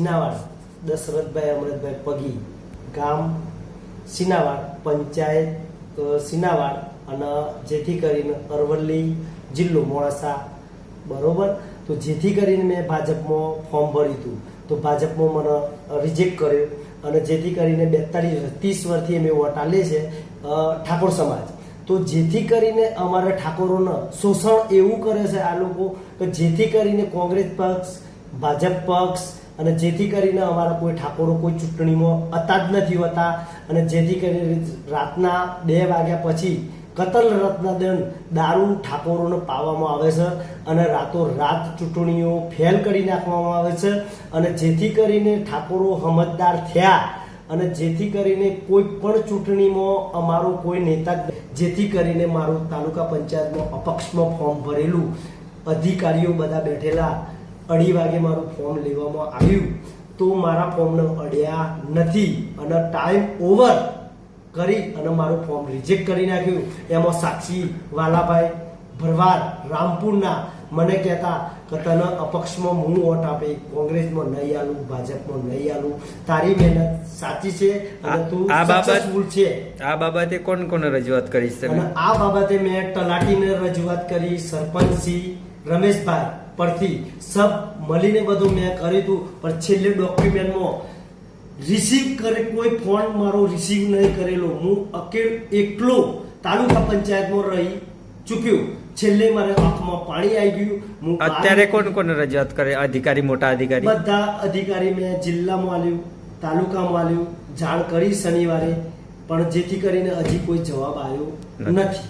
સિનાવાડ, દશરથભાઈ અમૃતભાઈ પગી, ગામ સિનાવાડ, પંચાયત સિનાવાડ, અને જેથી કરીને અરવલ્લી જિલ્લો મોડાસા, બરોબર. તો જેથી કરીને મેં ભાજપમાં ફોર્મ ભર્યું હતું, તો ભાજપમાં મને રિજેક્ટ કર્યો, અને જેથી કરીને 30 વર્ષથી અમે વોટ આલીએ છે ઠાકોર સમાજ. તો જેથી કરીને અમારા ઠાકોરોને શોષણ એવું કરે છે આ લોકો કે જેથી કરીને કોંગ્રેસ પક્ષ, ભાજપ પક્ષ, અને જેથી કરીને અમારા કોઈ ઠાકોરો કોઈ ચૂંટણીમાં હતા જ નથી હોતા, અને જેથી કરીને રાતના 2 વાગ્યા પછી કતલ રત્ન દારૂ ઠાકોરોને પાવામાં આવે છે, અને રાતો રાત ચૂંટણીઓ ફેલ કરી નાખવામાં આવે છે, અને જેથી કરીને ઠાકોરો સમજદાર થયા, અને જેથી કરીને કોઈ પણ ચૂંટણીમાં અમારો કોઈ નેતા, જેથી કરીને મારું તાલુકા પંચાયતમાં અપક્ષમાં ફોર્મ ભરેલું, અધિકારીઓ બધા બેઠેલા, 2:30 વાગે મારું ફોર્મ લેવામાં આવ્યું, તો મારા ફોર્મને અડ્યા નથી, અને ટાઈમ ઓવર કરી અને મારું ફોર્મ રિજેક્ટ કરી નાખ્યું. એમાં સાક્ષી વાલાભાઈ ભરવાડ રામપુરના મને કહેતા કે તને અપક્ષમાં હું વોટ આપે, કોંગ્રેસમાં નહીં આલું, ભાજપમાં નહીં આલું, તારી મહેનત સાચી છે અને તું સક્સેસફુલ છે. આ બાબતે કોને રજૂઆત કરી છે? અને આ બાબતે મેં તલાટીને રજૂઆત કરી, સરપંચશ્રી રમેશભાઈ પરથી સબ મળીને બધું મેં કર્યું હતું, પણ છેલ્લે ડોક્યુમેન્ટમાં રિસીવ કરે, કોઈ ફોન મારો રિસીવ નહીં કરેલો. હું એકલો તાલુકા પંચાયતમાં રહી ચૂક્યો. છેલ્લે મારે આંખમાં પાણી આવી ગયું. અત્યારે કોને રજૂઆત કરે? અધિકારી, મોટા અધિકારી? બધા અધિકારી મેં જિલ્લામાં આલ્યું, તાલુકામાં આલ્યું, જાણ કરી શનિવારે, પણ જેથી કરીને હજી કોઈ જવાબ આવ્યો નથી.